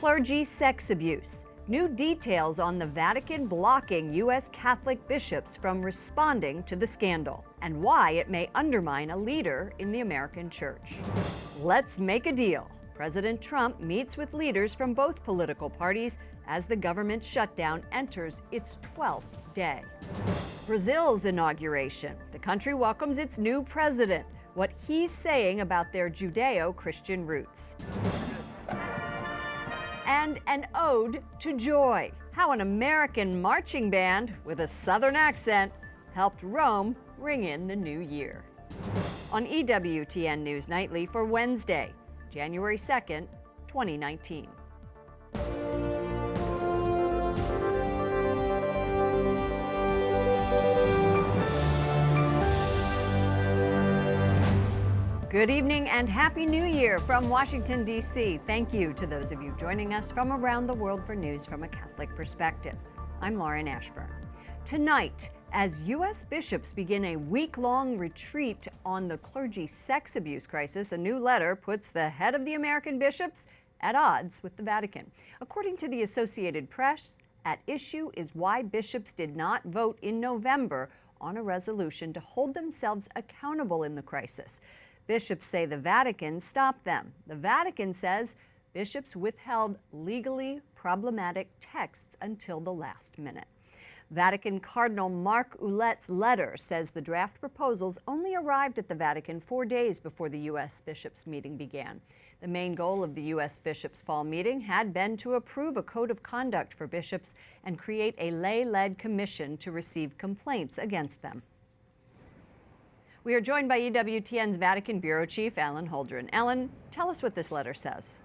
Clergy sex abuse. New details on the Vatican blocking U.S. Catholic bishops from responding to the scandal, and why it may undermine a leader in the American church. Let's make a deal. President Trump meets with leaders from both political parties as the government shutdown enters its 12th day. Brazil's inauguration. The country welcomes its new president. What he's saying about their Judeo-Christian roots. And an ode to joy. How an American marching band with a Southern accent helped Rome ring in the new year. On EWTN News Nightly for Wednesday, January 2nd, 2019. Good evening and Happy New Year from Washington, D.C. Thank you to those of you joining us from around the world for news from a Catholic perspective. I'm Lauren Ashburn. Tonight, as U.S. bishops begin a week-long retreat on the clergy sex abuse crisis, a new letter puts the head of the American bishops at odds with the Vatican. According to the Associated Press, at issue is why bishops did not vote in November on a resolution to hold themselves accountable in the crisis. Bishops say the Vatican stopped them. The Vatican says bishops withheld legally problematic texts until the last minute. Vatican Cardinal Mark Ouellet's letter says the draft proposals only arrived at the Vatican 4 days before the U.S. bishops' meeting began. The main goal of the U.S. bishops' fall meeting had been to approve a code of conduct for bishops and create a lay-led commission to receive complaints against them. We are joined by EWTN's Vatican Bureau Chief, Alan Holdren. Alan, tell us what this letter says.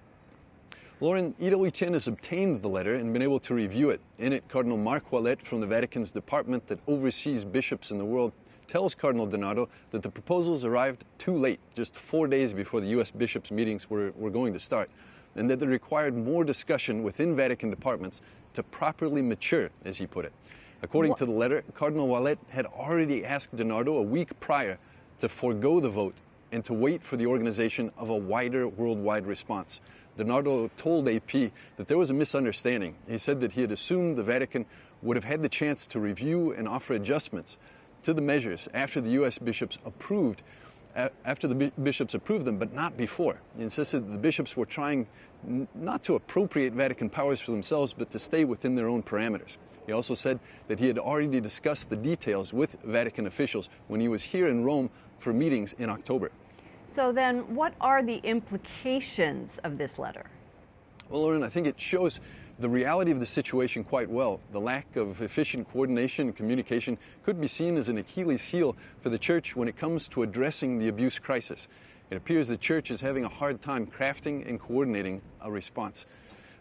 Lauren, EWTN has obtained the letter and been able to review it. In it, Cardinal Mark Ouellet from the Vatican's department that oversees bishops in the world tells Cardinal Donato that the proposals arrived too late, just 4 days before the U.S. bishops' meetings were going to start, and that they required more discussion within Vatican departments to properly mature, as he put it. According to the letter, Cardinal Ouellet had already asked Donato a week prior to forego the vote and to wait for the organization of a wider worldwide response. Donato told AP that there was a misunderstanding. He said that he had assumed the Vatican would have had the chance to review and offer adjustments to the measures after the U.S. bishops approved them, but not before. He insisted that the bishops were trying not to appropriate Vatican powers for themselves, but to stay within their own parameters. He also said that he had already discussed the details with Vatican officials when he was here in Rome for meetings in October. So then, what are the implications of this letter? Well, Lauren, I think it shows the reality of the situation quite well. The lack of efficient coordination and communication could be seen as an Achilles heel for the Church when it comes to addressing the abuse crisis. It appears the Church is having a hard time crafting and coordinating a response.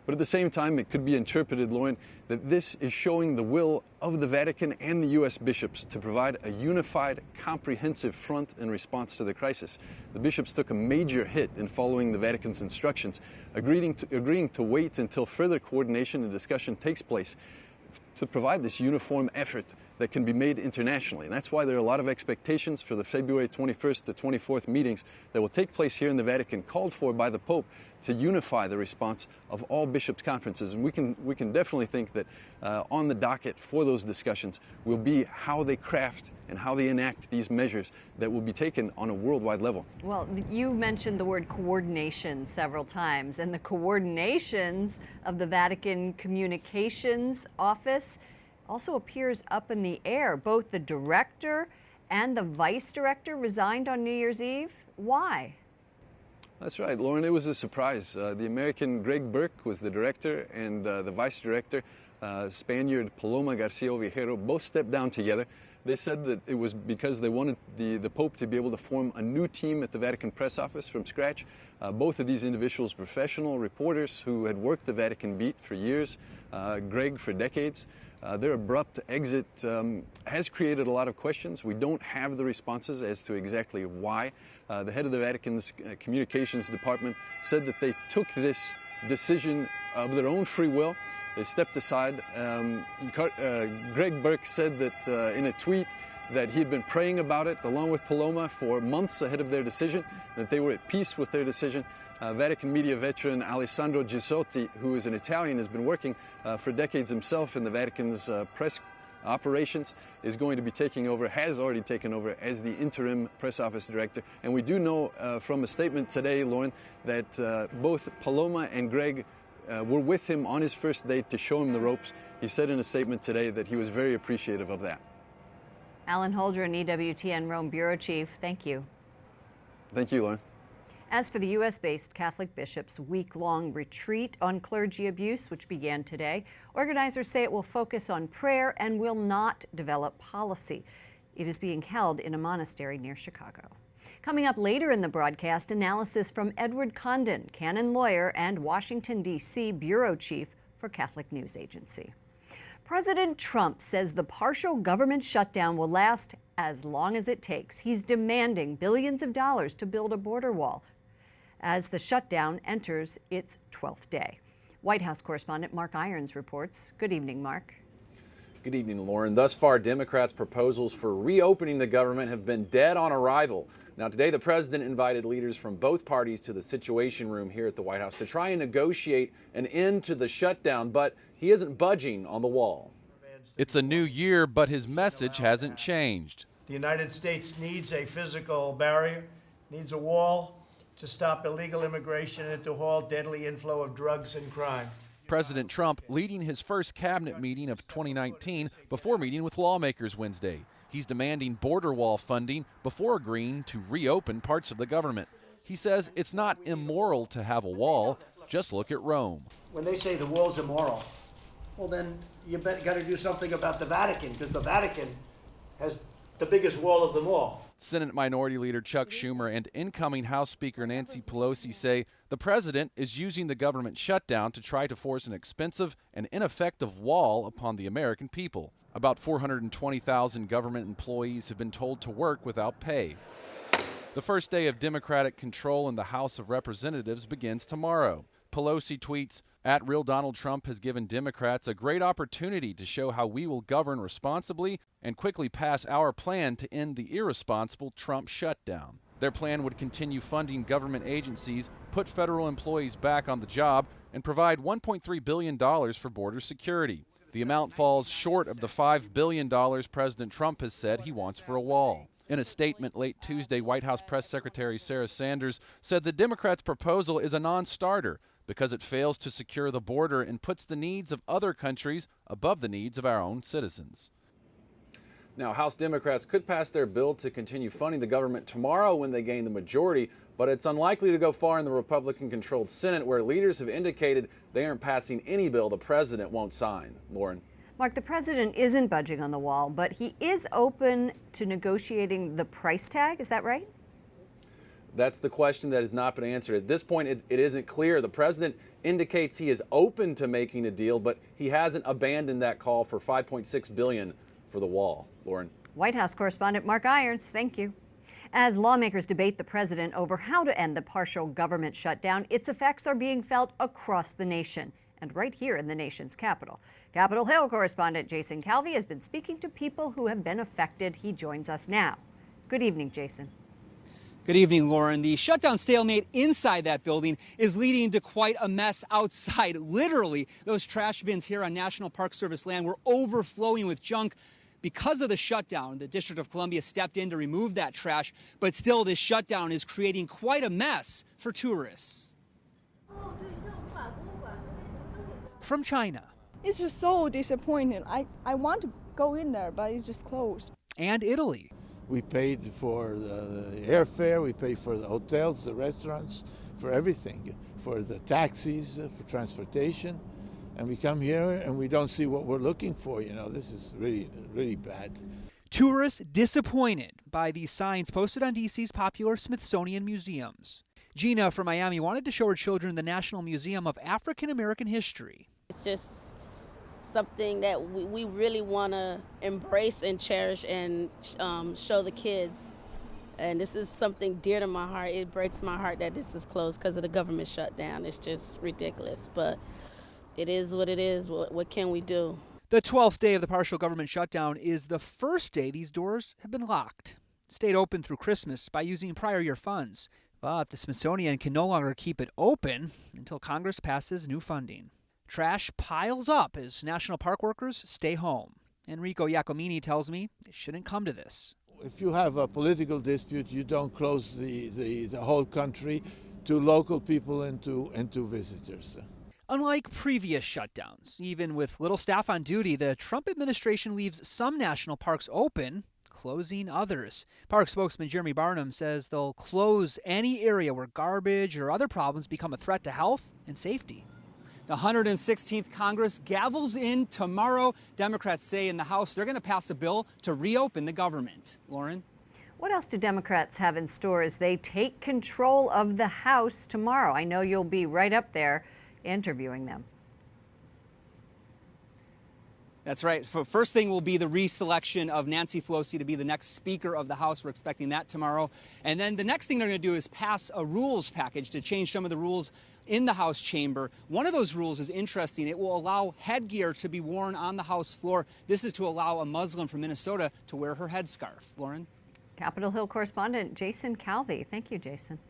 But at the same time, it could be interpreted, Lauren, that this is showing the will of the Vatican and the U.S. bishops to provide a unified, comprehensive front in response to the crisis. The bishops took a major hit in following the Vatican's instructions, agreeing to wait until further coordination and discussion takes place to provide this uniform effort that can be made internationally. And that's why there are a lot of expectations for the February 21st to 24th meetings that will take place here in the Vatican, called for by the Pope to unify the response of all bishops' conferences. And we can definitely think that on the docket for those discussions will be how they craft and how they enact these measures that will be taken on a worldwide level. Well, you mentioned the word coordination several times, and the coordinations of the Vatican Communications Office also appears up in the air. Both the director and the vice director resigned on New Year's Eve. Why? That's right, Lauren. It was a surprise. The American Greg Burke was the director, and the vice director, Spaniard Paloma Garcia Ovejero, both stepped down together. They said that it was because they wanted the Pope to be able to form a new team at the Vatican press office from scratch. Both of these individuals, professional reporters who had worked the Vatican beat for years, Greg for decades. Their abrupt exit has created a lot of questions. We don't have the responses as to exactly why. The head of the Vatican's communications department said that they took this decision of their own free will. They stepped aside. Greg Burke said that in a tweet that he had been praying about it along with Paloma for months ahead of their decision, that they were at peace with their decision. Vatican media veteran Alessandro Gisotti, who is an Italian, has been working for decades himself in the Vatican's press operations, is going to be taking over, has already taken over as the interim press office director. And we do know from a statement today, Lauren, that both Paloma and Greg were with him on his first date to show him the ropes. He said in a statement today that he was very appreciative of that. Alan Holdren, EWTN Rome Bureau Chief, thank you. Thank you, Lauren. As for the U.S.-based Catholic bishops' week-long retreat on clergy abuse, which began today, organizers say it will focus on prayer and will not develop policy. It is being held in a monastery near Chicago. Coming up later in the broadcast, analysis from Edward Condon, canon lawyer and Washington, D.C. bureau chief for Catholic News Agency. President Trump says the partial government shutdown will last as long as it takes. He's demanding billions of dollars to build a border wall as the shutdown enters its 12th day. White House correspondent Mark Irons reports. Good evening, Mark. Good evening, Lauren. Thus far, Democrats' proposals for reopening the government have been dead on arrival. Now, today, the president invited leaders from both parties to the Situation Room here at the White House to try and negotiate an end to the shutdown, but he isn't budging on the wall. It's a new year, but his message hasn't changed. The United States needs a physical barrier, needs a wall to stop illegal immigration and to halt deadly inflow of drugs and crime. President Trump leading his first cabinet meeting of 2019 before meeting with lawmakers Wednesday. He's demanding border wall funding before agreeing to reopen parts of the government. He says it's not immoral to have a wall. Just look at Rome. When they say the wall's immoral, well then you got to do something about the Vatican, because the Vatican has the biggest wall of them all. Senate Minority Leader Chuck Schumer and incoming House Speaker Nancy Pelosi say the president is using the government shutdown to try to force an expensive and ineffective wall upon the American people. About 420,000 government employees have been told to work without pay. The first day of Democratic control in the House of Representatives begins tomorrow. Pelosi tweets, "Real Donald Trump has given Democrats a great opportunity to show how we will govern responsibly and quickly pass our plan to end the irresponsible Trump shutdown." Their plan would continue funding government agencies, put federal employees back on the job, and provide $1.3 billion for border security. The amount falls short of the $5 billion President Trump has said he wants for a wall. In a statement late Tuesday, White House Press Secretary Sarah Sanders said the Democrats' proposal is a non-starter because it fails to secure the border and puts the needs of other countries above the needs of our own citizens. Now, House Democrats could pass their bill to continue funding the government tomorrow when they gain the majority, but it's unlikely to go far in the Republican-controlled Senate, where leaders have indicated they aren't passing any bill the president won't sign. Lauren. Mark, the president isn't budging on the wall, but he is open to negotiating the price tag. Is that right? That's the question that has not been answered. At this point, it isn't clear. The president indicates he is open to making a deal, but he hasn't abandoned that call for $5.6 billion for the wall. Lauren. White House correspondent Mark Irons, thank you. As lawmakers debate the president over how to end the partial government shutdown, its effects are being felt across the nation and right here in the nation's capital. Capitol Hill correspondent Jason Calvi has been speaking to people who have been affected. He joins us now. Good evening, Jason. Good evening, Lauren. The shutdown stalemate inside that building is leading to quite a mess outside. Literally, those trash bins here on National Park Service land were overflowing with junk. Because of the shutdown, the District of Columbia stepped in to remove that trash, but still this shutdown is creating quite a mess for tourists. From China. It's just so disappointing. I want to go in there, but it's just closed. And Italy. We paid for the airfare, we paid for the hotels, the restaurants, for everything, for the taxis, for transportation. And we come here and we don't see what we're looking for. You know, this is really, really bad. Tourists disappointed by these signs posted on D.C.'s popular Smithsonian museums. Gina from Miami wanted to show her children the National Museum of African American History. It's just something that we really want to embrace and cherish and show the kids. And this is something dear to my heart. It breaks my heart that this is closed because of the government shutdown. It's just ridiculous. But it is what it is. What can we do? The 12th day of the partial government shutdown is the first day these doors have been locked. It stayed open through Christmas by using prior year funds. But the Smithsonian can no longer keep it open until Congress passes new funding. Trash piles up as national park workers stay home. Enrico Iacomini tells me it shouldn't come to this. If you have a political dispute, you don't close the whole country to local people and to visitors. Unlike previous shutdowns, even with little staff on duty, the Trump administration leaves some national parks open, closing others. Park spokesman Jeremy Barnum says they'll close any area where garbage or other problems become a threat to health and safety. The 116th Congress gavels in tomorrow. Democrats say in the House they're going to pass a bill to reopen the government. Lauren? What else do Democrats have in store as they take control of the House tomorrow? I know you'll be right up there interviewing them. That's right. First thing will be the reselection of Nancy Pelosi to be the next Speaker of the House. We're expecting that tomorrow. And then the next thing they're going to do is pass a rules package to change some of the rules in the House chamber. One of those rules is interesting. It will allow headgear to be worn on the House floor. This is to allow a Muslim from Minnesota to wear her headscarf. Lauren? Capitol Hill correspondent Jason Calvi. Thank you, Jason.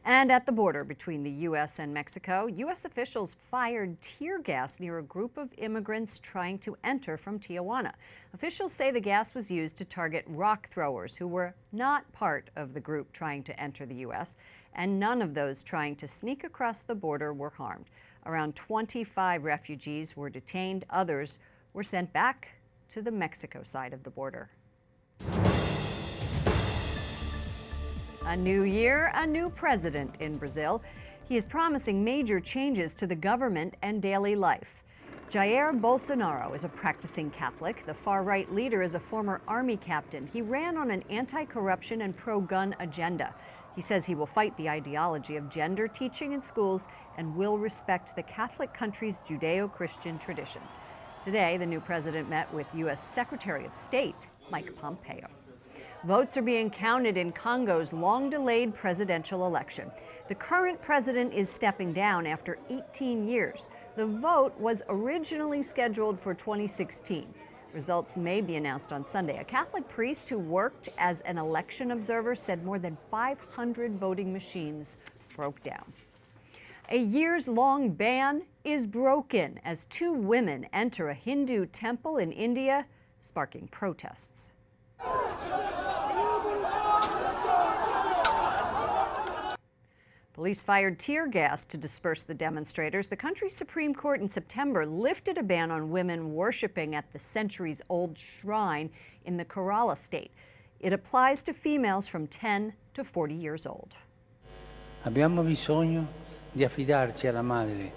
And at the border between the U.S. and Mexico, U.S. officials fired tear gas near a group of immigrants trying to enter from Tijuana. Officials say the gas was used to target rock throwers who were not part of the group trying to enter the U.S., and none of those trying to sneak across the border were harmed. Around 25 refugees were detained. Others were sent back to the Mexico side of the border. A new year, a new president in Brazil. He is promising major changes to the government and daily life. Jair Bolsonaro is a practicing Catholic. The far-right leader is a former army captain. He ran on an anti-corruption and pro-gun agenda. He says he will fight the ideology of gender teaching in schools and will respect the Catholic country's Judeo-Christian traditions. Today, the new president met with U.S. Secretary of State Mike Pompeo. Votes are being counted in Congo's long-delayed presidential election. The current president is stepping down after 18 years. The vote was originally scheduled for 2016. Results may be announced on Sunday. A Catholic priest who worked as an election observer said more than 500 voting machines broke down. A years-long ban is broken as two women enter a Hindu temple in India, sparking protests. Police fired tear gas to disperse the demonstrators. The country's Supreme Court in September lifted a ban on women worshiping at the centuries-old shrine in the Kerala state. It applies to females from 10 to 40 years old. Abbiamo bisogno di affidarci alla madre.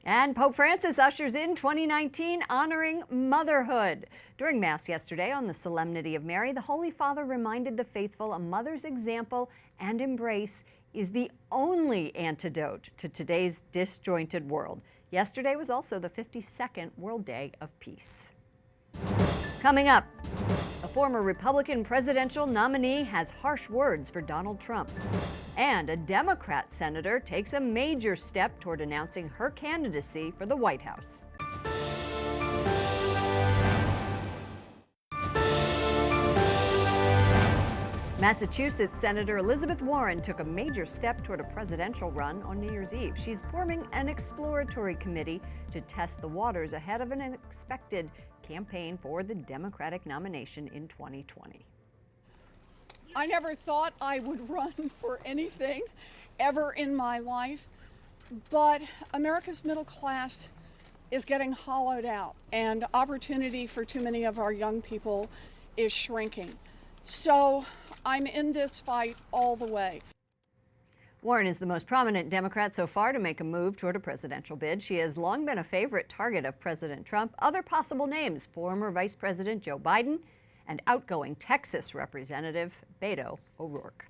And Pope Francis ushers in 2019 honoring motherhood. During Mass yesterday on the Solemnity of Mary, the Holy Father reminded the faithful a mother's example and embrace is the only antidote to today's disjointed world. Yesterday was also the 52nd World Day of Peace. Coming up, a former Republican presidential nominee has harsh words for Donald Trump. And a Democrat senator takes a major step toward announcing her candidacy for the White House. Massachusetts Senator Elizabeth Warren took a major step toward a presidential run on New Year's Eve. She's forming an exploratory committee to test the waters ahead of an expected campaign for the Democratic nomination in 2020. I never thought I would run for anything ever in my life, but America's middle class is getting hollowed out, and opportunity for too many of our young people is shrinking. So I'm in this fight all the way. Warren is the most prominent Democrat so far to make a move toward a presidential bid. She has long been a favorite target of President Trump. Other possible names: former Vice President Joe Biden and outgoing Texas Representative Beto O'Rourke.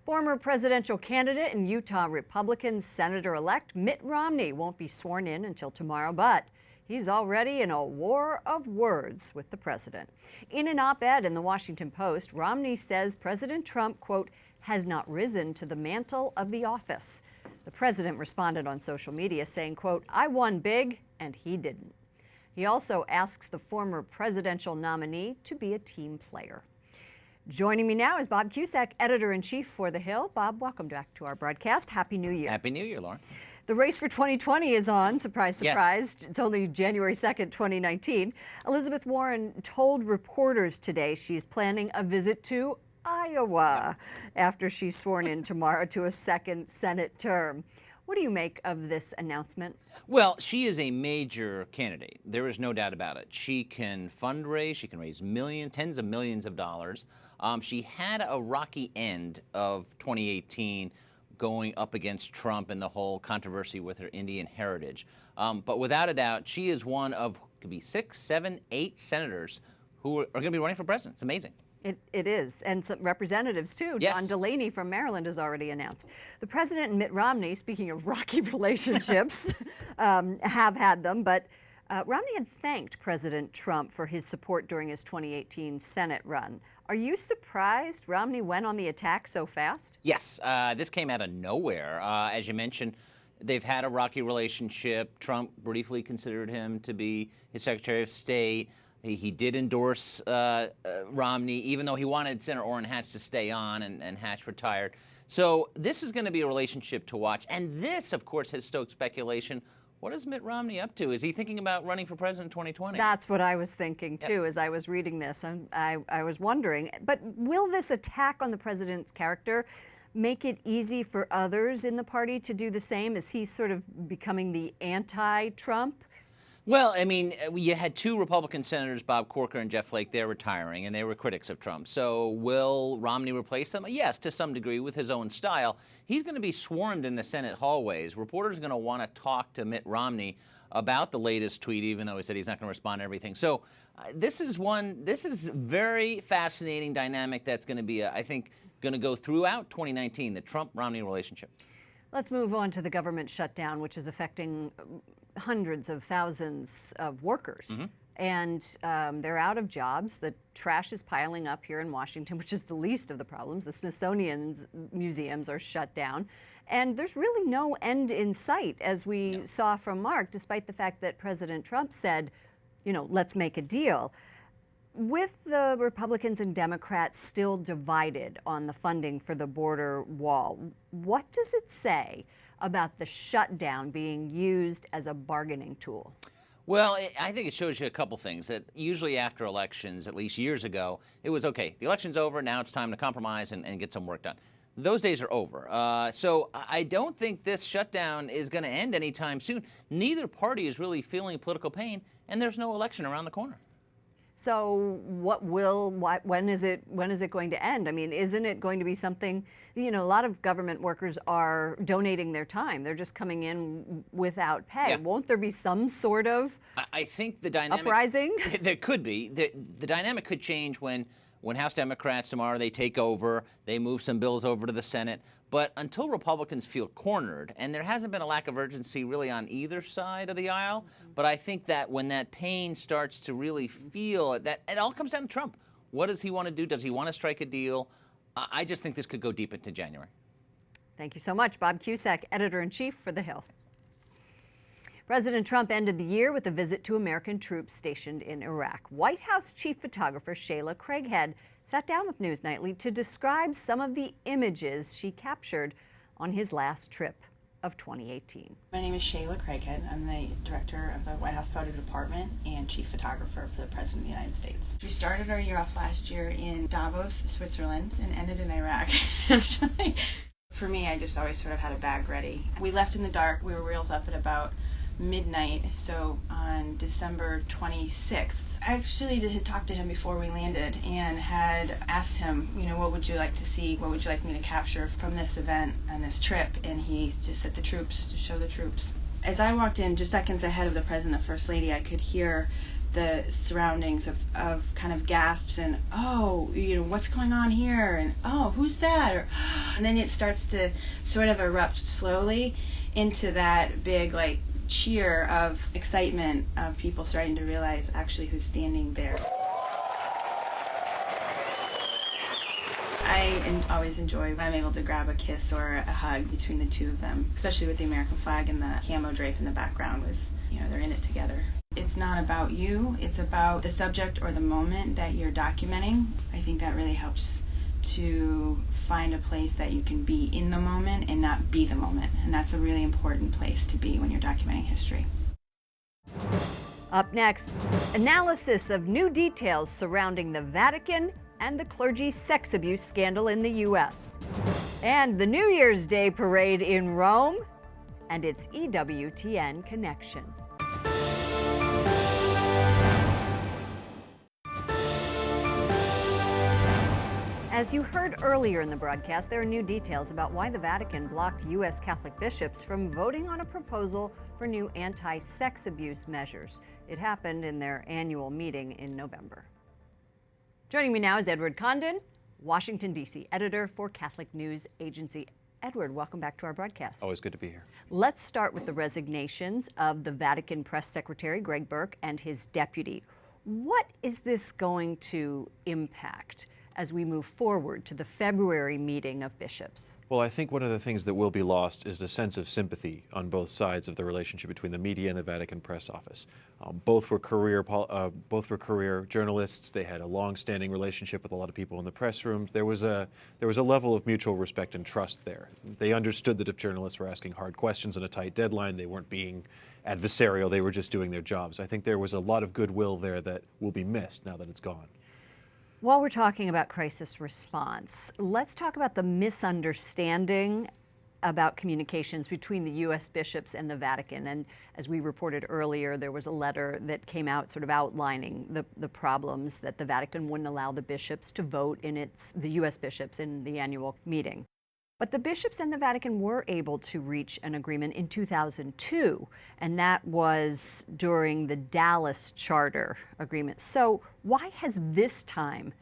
Former presidential candidate and Utah Republican Senator-elect Mitt Romney won't be sworn in until tomorrow, but he's already in a war of words with the president. In an op-ed in the Washington Post, Romney says President Trump, quote, has not risen to the mantle of the office. The president responded on social media saying, quote, I won big and he didn't. He also asks the former presidential nominee to be a team player. Joining me now is Bob Cusack, editor-in-chief for The Hill. Bob, welcome back to our broadcast. Happy New Year. Happy New Year, Lauren. The race for 2020 is on. Surprise, surprise. Yes. It's only January 2nd, 2019. Elizabeth Warren told reporters today she's planning a visit to Iowa after she's sworn in tomorrow to a second Senate term. What do you make of this announcement? Well, she is a major candidate. There is no doubt about it. She can fundraise. She can raise millions, tens of millions of dollars. She had a rocky end of 2018 going up against Trump and the whole controversy with her Indian heritage. But without a doubt, she is one of, could be 6, 7, 8 senators who are going to be running for president. It's amazing. It is, and some representatives too. Yes. John Delaney from Maryland has already announced. The president and Mitt Romney, speaking of rocky relationships, have had them, but Romney had thanked President Trump for his support during his 2018 Senate run. Are you surprised Romney went on the attack so fast? Yes, this came out of nowhere. As you mentioned, they've had a rocky relationship. Trump briefly considered him to be his Secretary of State. He did endorse Romney, even though he wanted Senator Orrin Hatch to stay on, and Hatch retired. So this is going to be a relationship to watch. And this, of course, has stoked speculation. What is Mitt Romney up to? Is he thinking about running for president in 2020? That's what I was thinking, too, as I was reading this. I was wondering. But will this attack on the president's character make it easy for others in the party to do the same? Is he sort of becoming the anti-Trump? Well, I mean, you had 2 Republican senators, Bob Corker and Jeff Flake. They're retiring, and they were critics of Trump. So will Romney replace them? Yes, to some degree, with his own style. He's going to be swarmed in the Senate hallways. Reporters are going to want to talk to Mitt Romney about the latest tweet, even though he said he's not going to respond to everything. So this is a very fascinating dynamic that's going to be, I think, going to go throughout 2019, the Trump-Romney relationship. Let's move on to the government shutdown, which is affecting hundreds of thousands of workers. Mm-hmm. And they're out of jobs. The trash is piling up here in Washington, which is the least of the problems. The Smithsonian's museums are shut down. And there's really no end in sight, as we saw from Mark, despite the fact that President Trump said, you know, let's make a deal. With the Republicans and Democrats still divided on the funding for the border wall, what does it say about the shutdown being used as a bargaining tool? Well, I think it shows you a couple things, that usually after elections, at least years ago, it was, okay, the election's over, now it's time to compromise and get some work done. Those days are over. So I don't think this shutdown is going to end anytime soon. Neither party is really feeling political pain, and there's no election around the corner. So when is it going to end? I mean, isn't it going to be something, you know, a lot of government workers are donating their time. They're just coming in without pay. Yeah. Won't there be some sort of I think the dynamic uprising? There could be. The dynamic could change when House Democrats tomorrow, they take over, they move some bills over to the Senate. But until Republicans feel cornered, and there hasn't been a lack of urgency really on either side of the aisle, but I think that when that pain starts to really feel, that it all comes down to Trump. What does he want to do? Does he want to strike a deal? I just think this could go deep into January. Thank you so much. Bob Cusack, editor-in-chief for The Hill. President Trump ended the year with a visit to American troops stationed in Iraq. White House chief photographer Shayla Craighead sat down with News Nightly to describe some of the images she captured on his last trip of 2018. My name is Shayla Craighead. I'm the director of the White House Photo Department and chief photographer for the President of the United States. We started our year off last year in Davos, Switzerland, and ended in Iraq, actually. For me, I just always sort of had a bag ready. We left in the dark. We were wheels up at about midnight, so on December 26th. I actually had talked to him before we landed and had asked him, you know, what would you like to see, what would you like me to capture from this event and this trip, and he just said the troops, to show the troops. As I walked in, just seconds ahead of the President and First Lady, I could hear the surroundings of kind of gasps and, oh, you know, what's going on here, and oh, who's that, and then it starts to sort of erupt slowly into that big, like, cheer of excitement of people starting to realize actually who's standing there. I always enjoy when I'm able to grab a kiss or a hug between the two of them, especially with the American flag and the camo drape in the background they're in it together. It's not about you, it's about the subject or the moment that you're documenting. I think that really helps to find a place that you can be in the moment and not be the moment. And that's a really important place to be when you're documenting history. Up next, analysis of new details surrounding the Vatican and the clergy sex abuse scandal in the U.S. And the New Year's Day parade in Rome and its EWTN connection. As you heard earlier in the broadcast, there are new details about why the Vatican blocked U.S. Catholic bishops from voting on a proposal for new anti-sex abuse measures. It happened in their annual meeting in November. Joining me now is Edward Condon, Washington, D.C. editor for Catholic News Agency. Edward, welcome back to our broadcast. Always good to be here. Let's start with the resignations of the Vatican Press Secretary, Greg Burke, and his deputy. What is this going to impact as we move forward to the February meeting of bishops? Well, I think one of the things that will be lost is the sense of sympathy on both sides of the relationship between the media and the Vatican press office. Both were career journalists. They had a long-standing relationship with a lot of people in the press room. There was a level of mutual respect and trust there. They understood that if journalists were asking hard questions on a tight deadline, they weren't being adversarial. They were just doing their jobs. I think there was a lot of goodwill there that will be missed now that it's gone. While we're talking about crisis response, let's talk about the misunderstanding about communications between the U.S. bishops and the Vatican. And as we reported earlier, there was a letter that came out sort of outlining the problems that the Vatican wouldn't allow the bishops to vote the U.S. bishops in the annual meeting. But the bishops and the Vatican were able to reach an agreement in 2002, and that was during the Dallas Charter Agreement. So why has this time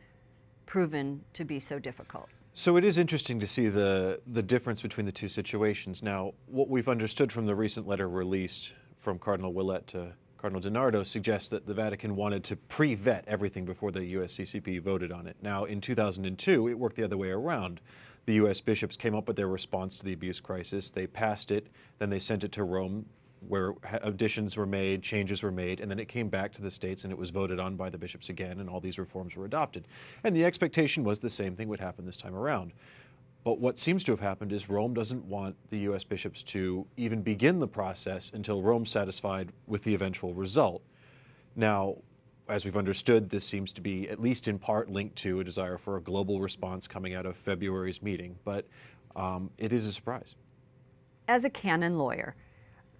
proven to be so difficult? So it is interesting to see the difference between the two situations. Now, what we've understood from the recent letter released from Cardinal Willett to Cardinal DiNardo suggests that the Vatican wanted to pre-vet everything before the USCCB voted on it. Now, in 2002, it worked the other way around. The U.S. bishops came up with their response to the abuse crisis. They passed it, then they sent it to Rome, where additions were made, changes were made, and then it came back to the states and it was voted on by the bishops again, and all these reforms were adopted. And the expectation was the same thing would happen this time around. But what seems to have happened is Rome doesn't want the U.S. bishops to even begin the process until Rome's satisfied with the eventual result. Now, as we've understood, this seems to be at least in part linked to a desire for a global response coming out of February's meeting, but it is a surprise. As a canon lawyer,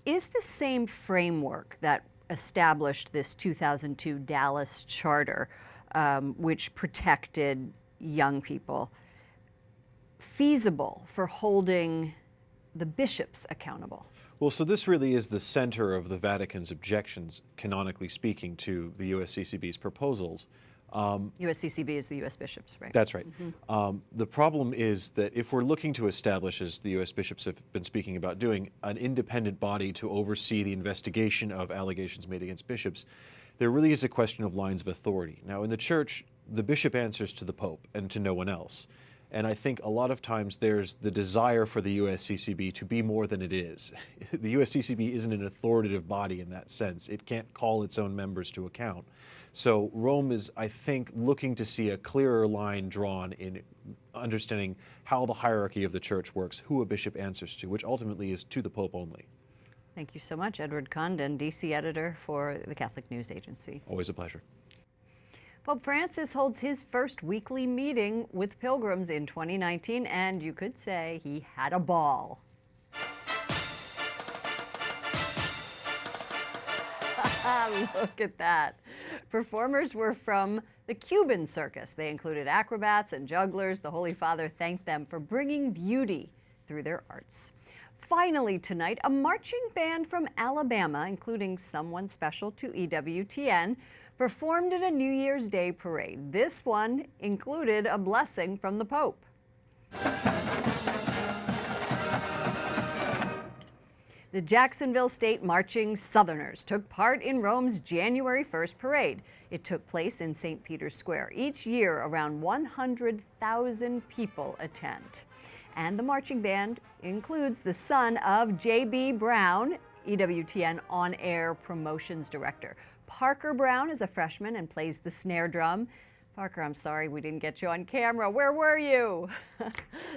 is the same framework that established this 2002 Dallas Charter, which protected young people, feasible for holding the bishops accountable? Well, so this really is the center of the Vatican's objections, canonically speaking, to the USCCB's proposals. USCCB is the U.S. bishops, right? That's right. The problem is that if we're looking to establish, as the U.S. bishops have been speaking about doing, an independent body to oversee the investigation of allegations made against bishops, there really is a question of lines of authority. Now, in the Church, the bishop answers to the Pope and to no one else. And I think a lot of times there's the desire for the USCCB to be more than it is. The USCCB isn't an authoritative body in that sense. It can't call its own members to account. So Rome is, I think, looking to see a clearer line drawn in understanding how the hierarchy of the Church works, who a bishop answers to, which ultimately is to the Pope only. Thank you so much, Edward Condon, D.C. editor for the Catholic News Agency. Always a pleasure. Pope Francis holds his first weekly meeting with pilgrims in 2019, and you could say he had a ball. Look at that. Performers were from the Cuban circus. They included acrobats and jugglers. The Holy Father thanked them for bringing beauty through their arts. Finally tonight, a marching band from Alabama, including someone special to EWTN, performed at a New Year's Day parade. This one included a blessing from the Pope. The Jacksonville State Marching Southerners took part in Rome's January 1st parade. It took place in St. Peter's Square. Each year, around 100,000 people attend. And the marching band includes the son of J.B. Brown, EWTN on-air promotions director. Parker Brown is a freshman and plays the snare drum. Parker, I'm sorry we didn't get you on camera. Where were you?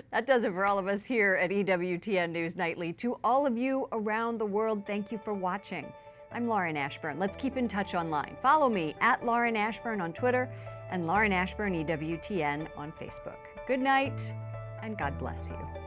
That does it for all of us here at EWTN News Nightly. To all of you around the world, thank you for watching. I'm Lauren Ashburn. Let's keep in touch online. Follow me at Lauren Ashburn on Twitter and Lauren Ashburn EWTN on Facebook. Good night and God bless you.